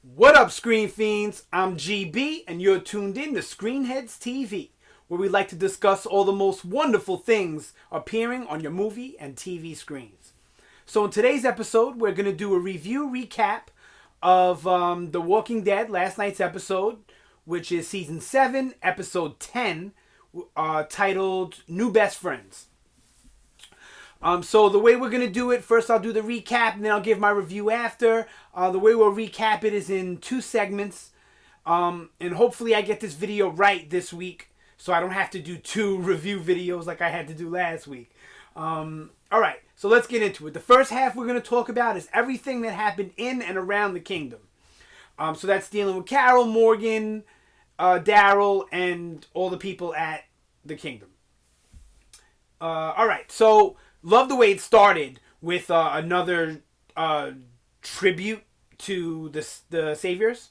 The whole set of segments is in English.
What up, Screen Fiends? I'm GB, and you're tuned in to Headz TV, where we like to discuss all the most wonderful things appearing on your movie and TV screens. So in today's episode, we're going to do a review recap of The Walking Dead, last night's episode, which is Season 7, Episode 10, titled New Best Friends. So the way we're going to do it, first I'll do the recap and then I'll give my review after. The way we'll recap it is in two segments. And hopefully I get this video right this week so I don't have to do two review videos like I had to do last week. Alright, so let's get into it. The first half we're going to talk about is everything that happened in and around the kingdom. So that's dealing with Carol, Morgan, Daryl, and all the people at the kingdom. Alright, so love the way it started with another tribute to the Saviors.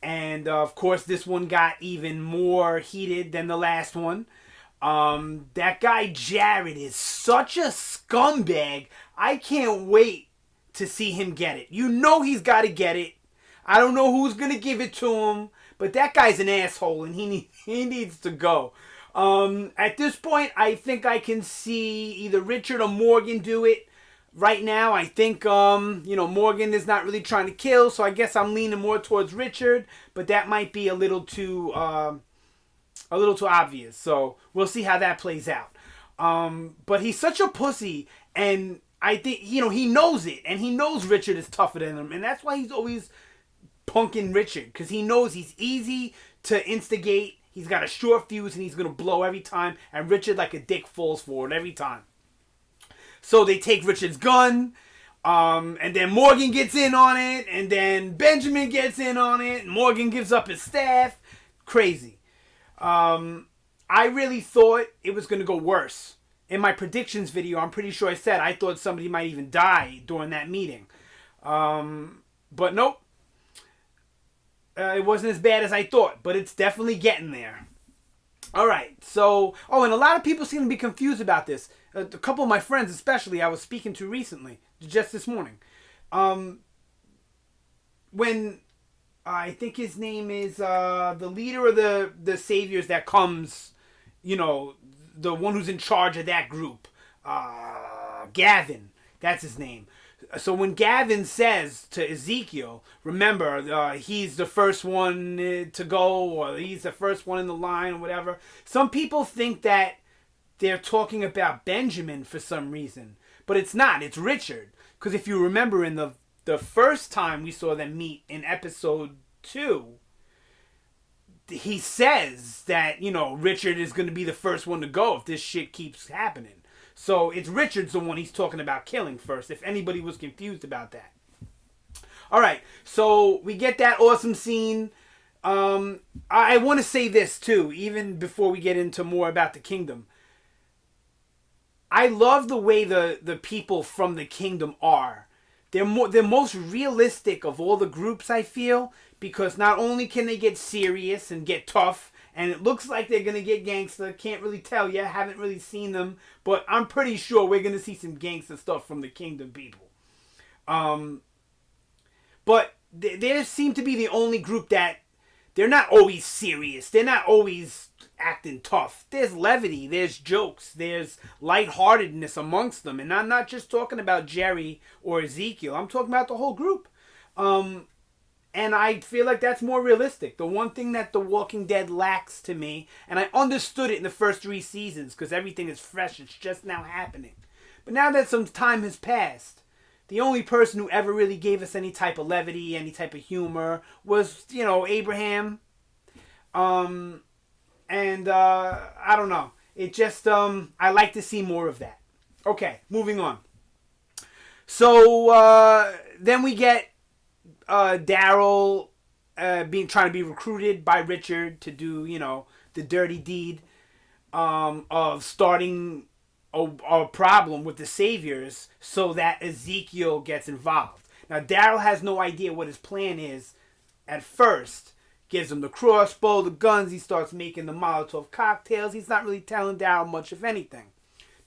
And of course this one got even more heated than the last one. That guy Jared is such a scumbag. I can't wait to see him get it. You know he's got to get it. I don't know who's going to give it to him, but that guy's an asshole and he needs to go. At this point, I think I can see either Richard or Morgan do it. Right now, I think, Morgan is not really trying to kill, so I guess I'm leaning more towards Richard, but that might be a little too obvious, so we'll see how that plays out. But he's such a pussy, and I think, he knows it, and he knows Richard is tougher than him, and that's why he's always punking Richard, because he knows he's easy to instigate. He's got a short fuse and he's going to blow every time. And Richard, like a dick, falls for it every time. So they take Richard's gun. And then Morgan gets in on it. And then Benjamin gets in on it. And Morgan gives up his staff. Crazy. I really thought it was going to go worse. In my predictions video, I'm pretty sure I said I thought somebody might even die during that meeting. But nope. It wasn't as bad as I thought, but it's definitely getting there. Alright, so... Oh, and a lot of people seem to be confused about this. A couple of my friends, especially, I was speaking to recently, just this morning. When... I think his name is the leader of the Saviors that comes, the one who's in charge of that group. Gavin, that's his name. So when Gavin says to Ezekiel, remember, he's the first one to go, or he's the first one in the line, or whatever. Some people think that they're talking about Benjamin for some reason. But it's not. It's Richard. Because if you remember in the first time we saw them meet in episode 2, he says that, Richard is going to be the first one to go if this shit keeps happening. So it's Richard's the one he's talking about killing first, if anybody was confused about that. Alright, so we get that awesome scene. I want to say this too, even before we get into more about the kingdom. I love the way the people from the kingdom are. They're most realistic of all the groups, I feel, because not only can they get serious and get tough, and it looks like they're going to get gangster. Can't really tell yet. Haven't really seen them. But I'm pretty sure we're going to see some gangster stuff from the Kingdom people. But they seem to be the only group that they're not always serious. They're not always acting tough. There's levity. There's jokes. There's lightheartedness amongst them. And I'm not just talking about Jerry or Ezekiel. I'm talking about the whole group. And I feel like that's more realistic. The one thing that The Walking Dead lacks to me, and I understood it in the first 3 seasons because everything is fresh. It's just now happening. But now that some time has passed, the only person who ever really gave us any type of levity, any type of humor was, Abraham. I don't know. It just, I like to see more of that. Okay, moving on. So, then we get Daryl trying to be recruited by Richard to do, the dirty deed of starting a problem with the Saviors so that Ezekiel gets involved. Now, Daryl has no idea what his plan is at first. Gives him the crossbow, the guns. He starts making the Molotov cocktails. He's not really telling Daryl much of anything.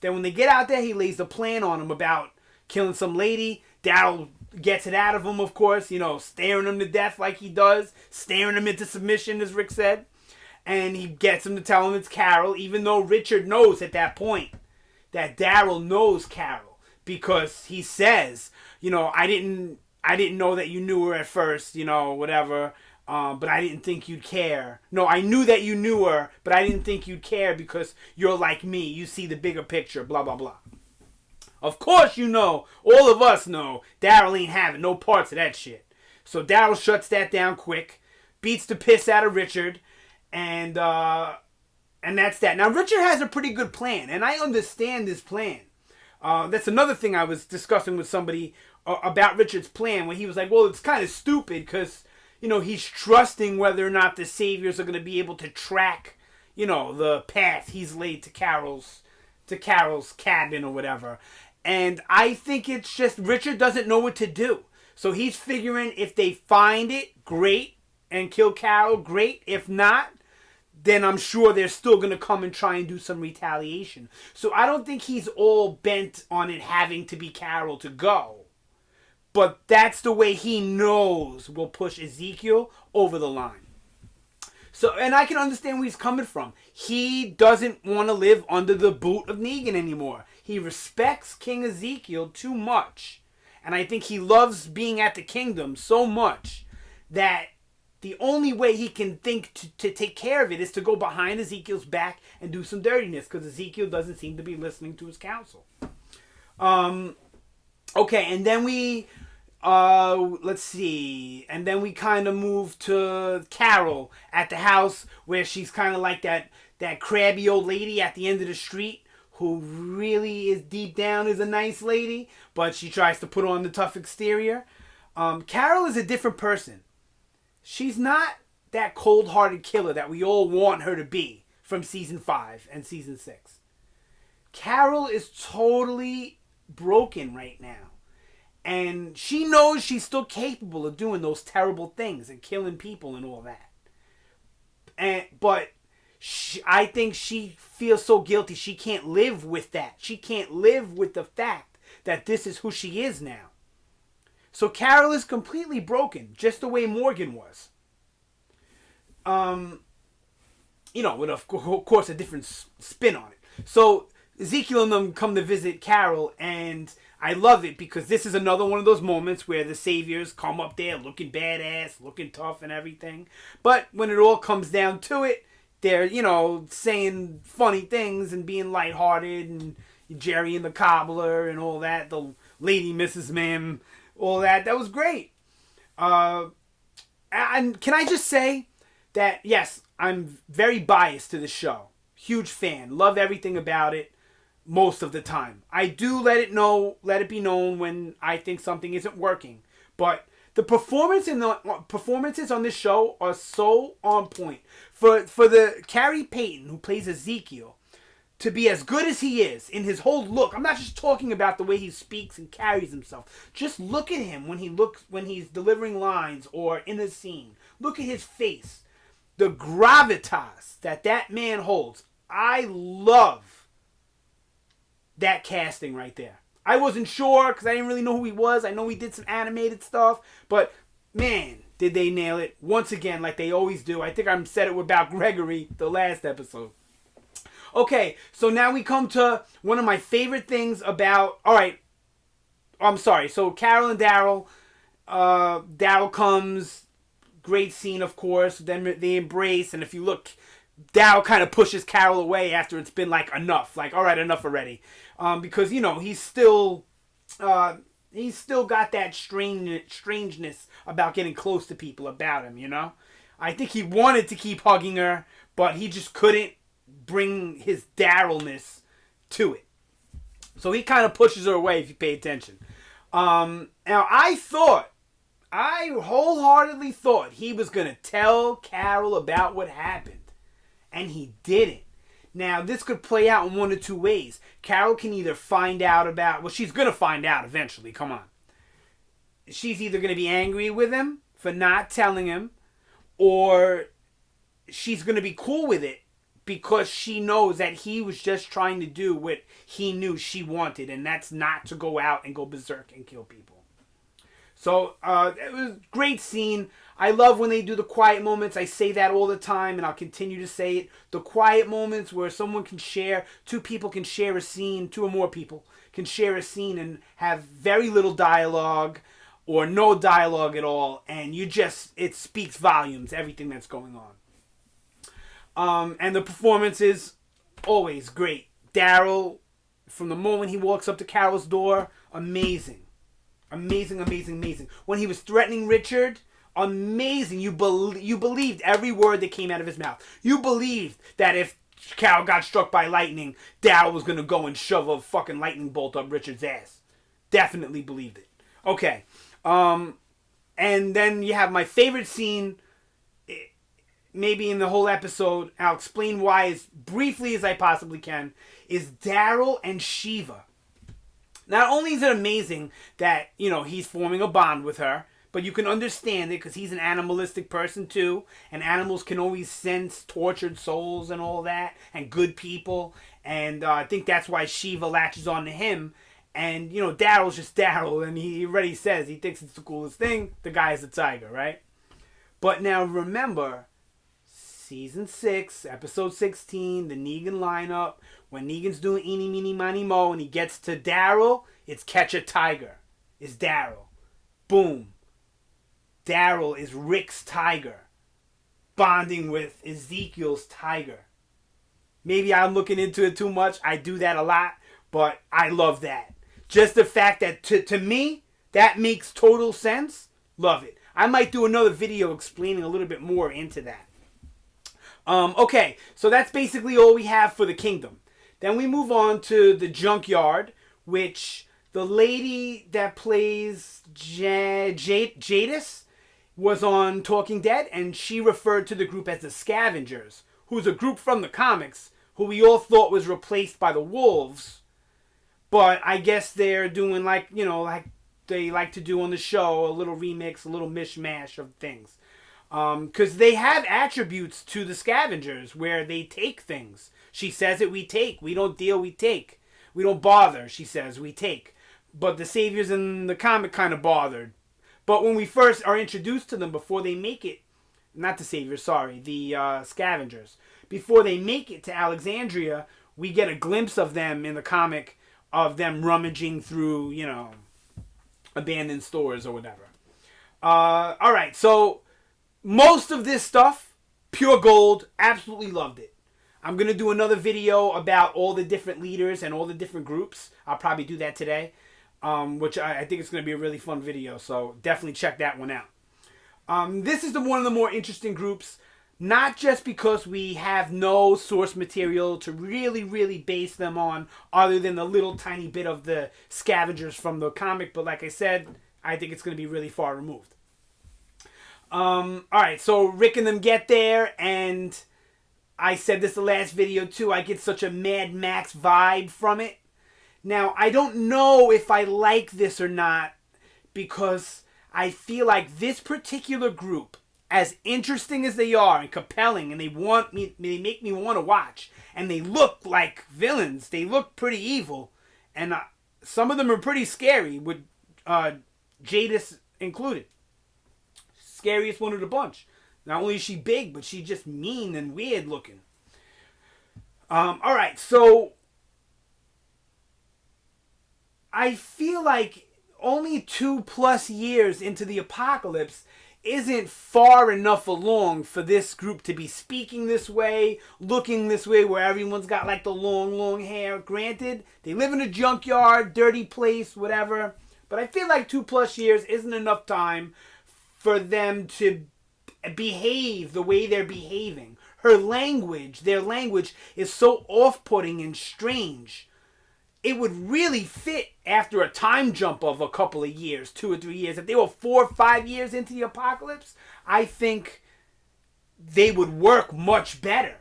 Then when they get out there, he lays a plan on him about killing some lady. Daryl gets it out of him, of course, staring him to death like he does, staring him into submission, as Rick said. And he gets him to tell him it's Carol, even though Richard knows at that point that Daryl knows Carol, because he says, I didn't know that you knew her at first, whatever, but I didn't think you'd care. No, I knew that you knew her, but I didn't think you'd care because you're like me. You see the bigger picture, blah, blah, blah. Of course all of us know, Daryl ain't having no parts of that shit. So Daryl shuts that down quick, beats the piss out of Richard, and that's that. Now, Richard has a pretty good plan, and I understand this plan. That's another thing I was discussing with somebody about Richard's plan, where he was like, well, it's kind of stupid because, he's trusting whether or not the Saviors are going to be able to track, the path he's laid to Carol's cabin or whatever. And I think it's just Richard doesn't know what to do. So he's figuring if they find it, great, and kill Carol, great. If not, then I'm sure they're still going to come and try and do some retaliation. So I don't think he's all bent on it having to be Carol to go. But that's the way he knows will push Ezekiel over the line. So, and I can understand where he's coming from. He doesn't want to live under the boot of Negan anymore. He respects King Ezekiel too much. And I think he loves being at the kingdom so much that the only way he can think to take care of it is to go behind Ezekiel's back and do some dirtiness, because Ezekiel doesn't seem to be listening to his counsel. Okay, and then let's see. And then we kind of move to Carol at the house, where she's kind of like that crabby old lady at the end of the street who really is deep down is a nice lady, but she tries to put on the tough exterior. Carol is a different person. She's not that cold-hearted killer that we all want her to be from season 5 and season 6. Carol is totally broken right now. And she knows she's still capable of doing those terrible things and killing people and all that. But I think she feels so guilty she can't live with that. She can't live with the fact that this is who she is now. So Carol is completely broken, just the way Morgan was. With of course a different spin on it. So Ezekiel and them come to visit Carol, and I love it because this is another one of those moments where the Saviors come up there looking badass, looking tough and everything. But when it all comes down to it, they're, saying funny things and being lighthearted, and Jerry and the cobbler and all that, the lady Mrs. Mim, all that. That was great. And can I just say that, yes, I'm very biased to the show. Huge fan. Love everything about it most of the time. I do let it be known when I think something isn't working. But the performances on this show are so on point. For the Carrie Payton, who plays Ezekiel, to be as good as he is in his whole look. I'm not just talking about the way he speaks and carries himself. Just look at him when he's delivering lines or in a scene. Look at his face. The gravitas that man holds. I love that casting right there. I wasn't sure because I didn't really know who he was. I know he did some animated stuff, but man, did they nail it once again like they always do. I think I said it about Gregory the last episode. Okay, so now we come to one of my favorite things about... Alright, I'm sorry. So Carol and Daryl. Daryl comes. Great scene, of course. Then they embrace, and if you look, Daryl kind of pushes Carol away after it's been like enough. Like, alright, enough already. Because, he's still got that strangeness about getting close to people about him, I think he wanted to keep hugging her, but he just couldn't bring his Darylness to it. So he kind of pushes her away if you pay attention. Now, I wholeheartedly thought he was going to tell Carol about what happened. And he didn't. Now, this could play out in one of two ways. Carol can either find out about... Well, she's going to find out eventually. Come on. She's either going to be angry with him for not telling him, or she's going to be cool with it because she knows that he was just trying to do what he knew she wanted, and that's not to go out and go berserk and kill people. So it was a great scene. I love when they do the quiet moments. I say that all the time, and I'll continue to say it. The quiet moments where someone can share, two people can share a scene, two or more people can share a scene and have very little dialogue or no dialogue at all, and it speaks volumes, everything that's going on. And the performance is always great. Daryl, from the moment he walks up to Carol's door, amazing. Amazing, amazing, amazing. When he was threatening Richard, amazing. You believed every word that came out of his mouth. You believed that if Carol got struck by lightning, Daryl was going to go and shove a fucking lightning bolt up Richard's ass. Definitely believed it. Okay. And then you have my favorite scene, maybe in the whole episode. I'll explain why as briefly as I possibly can, is Daryl and Shiva. Not only is it amazing that, he's forming a bond with her, but you can understand it because he's an animalistic person too, and animals can always sense tortured souls and all that, and good people, and I think that's why Shiva latches on to him, and, Daryl's just Daryl, and he already says he thinks it's the coolest thing. The guy is a tiger, right? But now remember, Season 6, Episode 16, the Negan lineup, when Negan's doing eeny, meeny, miny, mo, and he gets to Daryl, it's Catch a Tiger. It's Daryl. Boom. Daryl is Rick's tiger, bonding with Ezekiel's tiger. Maybe I'm looking into it too much. I do that a lot, but I love that. Just the fact that, to me, that makes total sense. Love it. I might do another video explaining a little bit more into that. Okay, so that's basically all we have for the Kingdom. Then we move on to the Junkyard, which the lady that plays Jadis was on Talking Dead, and she referred to the group as the Scavengers, who's a group from the comics who we all thought was replaced by the Wolves. But I guess they're doing like they like to do on the show, a little remix, a little mishmash of things. Because they have attributes to the Scavengers where they take things. She says it, we take. We don't deal, we take. We don't bother, she says, we take. But the Saviors in the comic kind of bothered. But when we first are introduced to them before they make it, not the Saviors, sorry, the Scavengers. Before they make it to Alexandria, we get a glimpse of them in the comic, of them rummaging through, abandoned stores or whatever. Alright, so most of this stuff, pure gold, absolutely loved it. I'm going to do another video about all the different leaders and all the different groups. I'll probably do that today, which I think it's going to be a really fun video, so definitely check that one out. This is one of the more interesting groups, not just because we have no source material to really, really base them on, other than the little tiny bit of the Scavengers from the comic, but like I said, I think it's going to be really far removed. Alright, so Rick and them get there, and I said this the last video too, I get such a Mad Max vibe from it. Now, I don't know if I like this or not, because I feel like this particular group, as interesting as they are and compelling, and they make me want to watch, and they look like villains, they look pretty evil, and some of them are pretty scary, with Jadis included. Scariest one of the bunch. Not only is she big, but she's just mean and weird looking. Alright, so I feel like only 2+ years into the apocalypse isn't far enough along for this group to be speaking this way, looking this way, where everyone's got like the long hair. Granted, they live in a junkyard, dirty place, whatever. But I feel like 2+ years isn't enough time for them to behave the way they're behaving. Their language is so off-putting and strange. It would really fit after a time jump of a couple of years, 2 or 3 years. If they were 4 or 5 years into the apocalypse, I think they would work much better.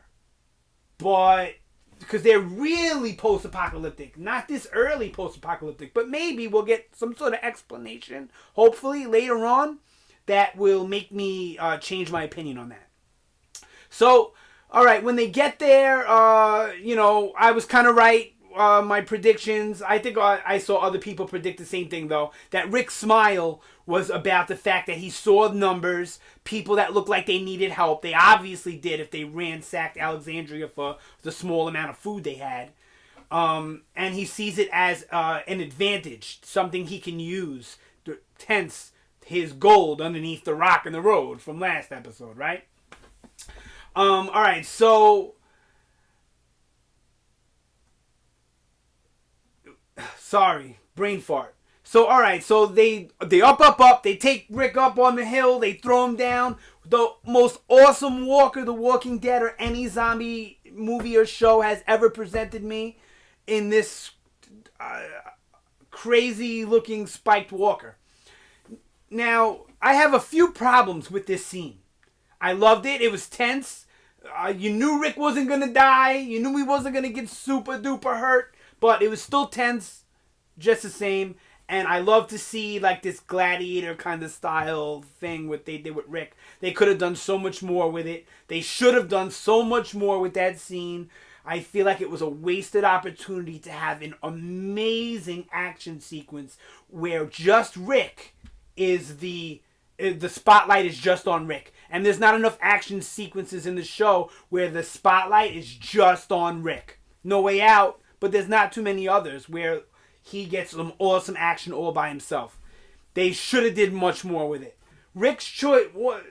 But because they're really post-apocalyptic, not this early post-apocalyptic, but maybe we'll get some sort of explanation, hopefully later on, that will make me change my opinion on that. So, alright, when they get there, I was kind of right. My predictions, I think I saw other people predict the same thing though, that Rick's smile was about the fact that he saw numbers, people that looked like they needed help. They obviously did if they ransacked Alexandria for the small amount of food they had. And he sees it as an advantage, something he can use, hence his gold underneath the rock in the road from last episode, right? Alright, so... Sorry, brain fart. So, alright, so they up, they take Rick up on the hill, they throw him down. The most awesome walker The Walking Dead or any zombie movie or show has ever presented me in this crazy looking spiked walker. Now, I have a few problems with this scene. I loved it. It was tense. You knew Rick wasn't going to die. You knew he wasn't going to get super duper hurt. But it was still tense just the same. And I love to see like this gladiator kind of style thing what they did with Rick. They could have done so much more with it. They should have done so much more with that scene. I feel like it was a wasted opportunity to have an amazing action sequence where just Rick is the spotlight is just on Rick. And there's not enough action sequences in the show where the spotlight is just on Rick. No Way Out, but there's not too many others where he gets some awesome action all by himself. They should have did much more with it.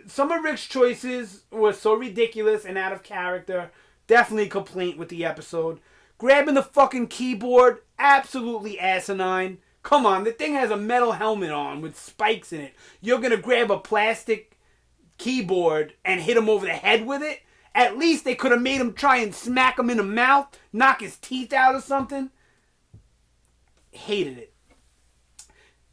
Some of Rick's choices were so ridiculous and out of character. Definitely a complaint with the episode. Grabbing the fucking keyboard, absolutely asinine. Come on, the thing has a metal helmet on with spikes in it. You're going to grab a plastic keyboard and hit him over the head with it? At least they could have made him try and smack him in the mouth, knock his teeth out or something. Hated it.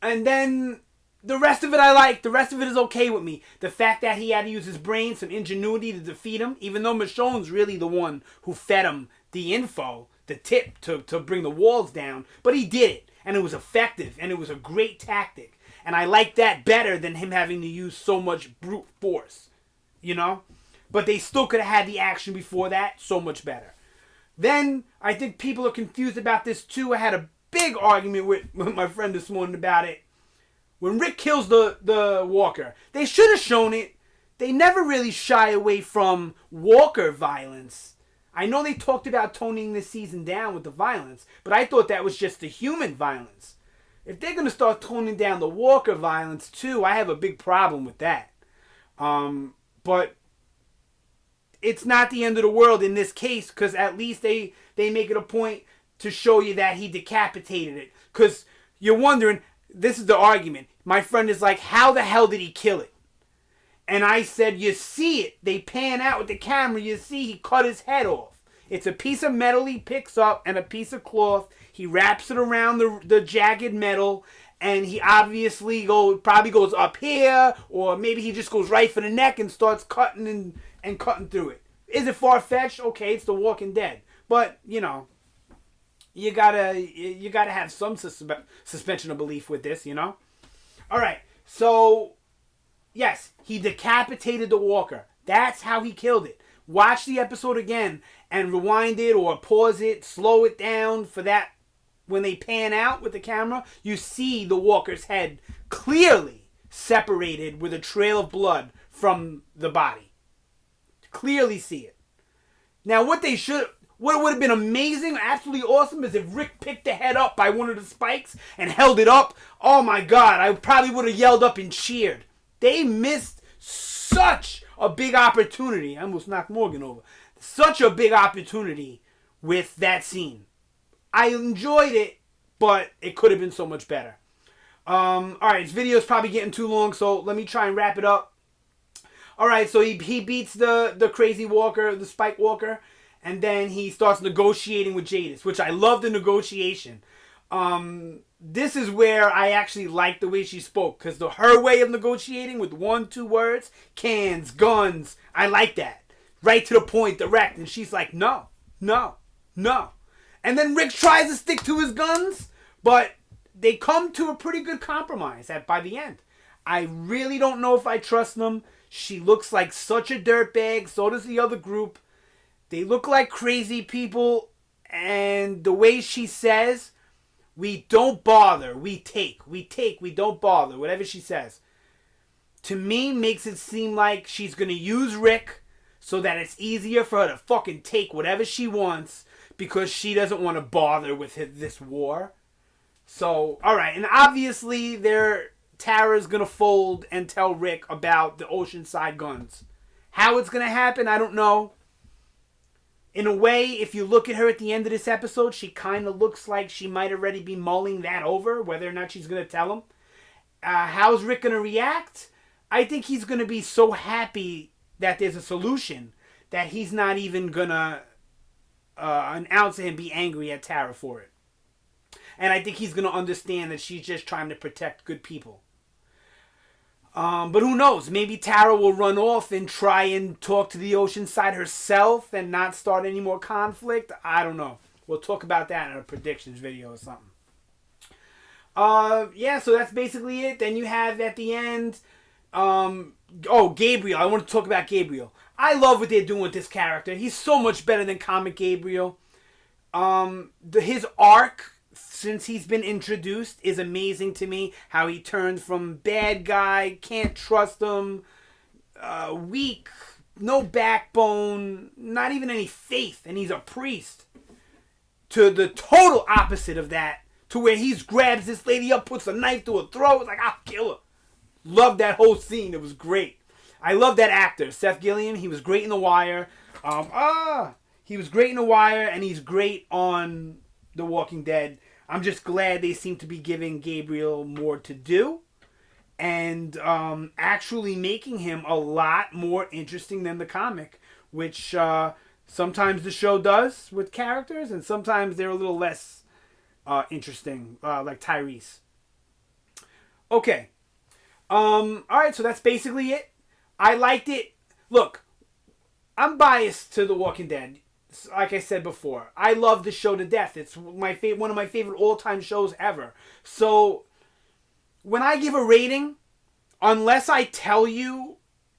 And then the rest of it I like. The rest of it is okay with me. The fact that he had to use his brain, some ingenuity to defeat him, even though Michonne's really the one who fed him the info, the tip to bring the walls down. But he did it. And it was effective. And it was a great tactic. And I like that better than him having to use so much brute force. You know? But they still could have had the action before that. So much better. Then, I think people are confused about this too. I had a big argument with my friend this morning about it. When Rick kills the walker, they should have shown it. They never really shy away from walker violence. I know they talked about toning this season down with the violence, but I thought that was just the human violence. If they're going to start toning down the walker violence too, I have a big problem with that. But it's not the end of the world in this case, because at least they make it a point to show you that he decapitated it. Because you're wondering, this is the argument. My friend is like, how the hell did he kill it? And I said, you see it. They pan out with the camera. You see he cut his head off. It's a piece of metal he picks up and a piece of cloth. He wraps it around the jagged metal. And he obviously probably goes up here. Or maybe he just goes right for the neck and starts cutting and cutting through it. Is it far-fetched? Okay, it's The Walking Dead. But, you know, you gotta have some suspension of belief with this, you know? Alright, so... yes, he decapitated the walker. That's how he killed it. Watch the episode again and rewind it or pause it, slow it down for that. When they pan out with the camera, you see the walker's head clearly separated with a trail of blood from the body. Clearly see it. Now what would have been amazing, absolutely awesome, is if Rick picked the head up by one of the spikes and held it up. Oh my God, I probably would have yelled up and cheered. They missed such a big opportunity. I almost knocked Morgan over. Such a big opportunity with that scene. I enjoyed it, but it could have been so much better. Alright, this video is probably getting too long, so let me try and wrap it up. Alright, so he beats the crazy walker, the spike walker, and then he starts negotiating with Jadis, which I love the negotiation. This is where I actually like the way she spoke, because her way of negotiating with 1-2 words, cans, guns, I like that. Right to the point, direct, and she's like, no, no, no. And then Rick tries to stick to his guns, but they come to a pretty good compromise by the end. I really don't know if I trust them. She looks like such a dirtbag, so does the other group. They look like crazy people, and the way she says, We don't bother. We take. We take. We don't bother. Whatever she says. To me, makes it seem like she's going to use Rick so that it's easier for her to fucking take whatever she wants because she doesn't want to bother with this war. So, alright. And obviously, Tara's going to fold and tell Rick about the Oceanside guns. How it's going to happen, I don't know. In a way, if you look at her at the end of this episode, she kind of looks like she might already be mulling that over, whether or not she's going to tell him. How's Rick going to react? I think he's going to be so happy that there's a solution that he's not even going to, an ounce of him, be angry at Tara for it. And I think he's going to understand that she's just trying to protect good people. But who knows? Maybe Tara will run off and try and talk to the Oceanside herself and not start any more conflict. I don't know. We'll talk about that in a predictions video or something. Yeah, so that's basically it. Then you have at the end, Gabriel. I want to talk about Gabriel. I love what they're doing with this character. He's so much better than comic Gabriel. His arc, since he's been introduced, is amazing to me. How he turned from bad guy, can't trust him, weak, no backbone, not even any faith, and he's a priest, to the total opposite of that, to where he grabs this lady up, puts a knife to her throat, it's like, I'll kill her. Love that whole scene. It was great. I love that actor, Seth Gilliam. He was great in The Wire. He was great in The Wire, and he's great on The Walking Dead. I'm just glad they seem to be giving Gabriel more to do and actually making him a lot more interesting than the comic, which sometimes the show does with characters, and sometimes they're a little less interesting, like Tyrese. Okay. Alright, so that's basically it. I liked it. Look, I'm biased to The Walking Dead. Like I said before, I love the show to death. It's one of my favorite all-time shows ever. So, when I give a rating, unless I tell you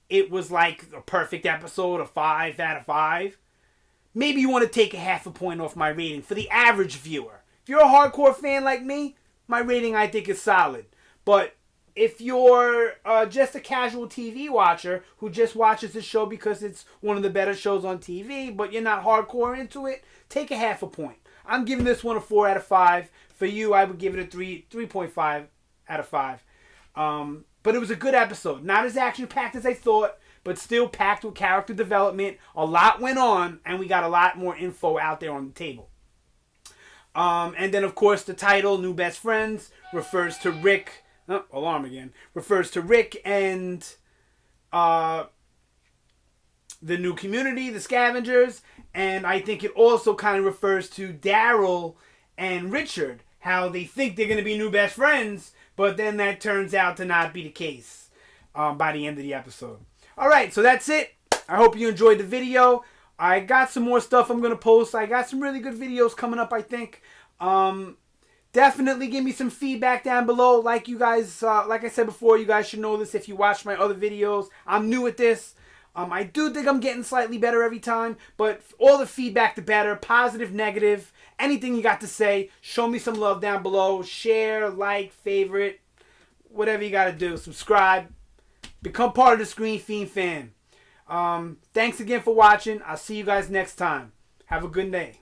it was like a perfect episode, a 5 out of 5, maybe you want to take a half a point off my rating for the average viewer. If you're a hardcore fan like me, my rating I think is solid. But if you're just a casual TV watcher who just watches the show because it's one of the better shows on TV, but you're not hardcore into it, take a half a point. I'm giving this one a 4 out of 5. For you, I would give it a 3.5 out of 5. But it was a good episode. Not as action-packed as I thought, but still packed with character development. A lot went on, and we got a lot more info out there on the table. And then, of course, the title, New Best Friends, refers to Rick... Oh, alarm again. Refers to Rick and the new community, the Scavengers. And I think it also kind of refers to Daryl and Richard. How they think they're going to be new best friends, but then that turns out to not be the case by the end of the episode. Alright, so that's it. I hope you enjoyed the video. I got some more stuff I'm going to post. I got some really good videos coming up, I think. Definitely give me some feedback down below. Like you guys, like I said before, you guys should know this if you watch my other videos. I'm new at this. I do think I'm getting slightly better every time, but all the feedback, the better. Positive, negative, anything you got to say. Show me some love down below. Share, like, favorite, whatever you got to do. Subscribe. Become part of the Screen Fiend fam. Thanks again for watching. I'll see you guys next time. Have a good day.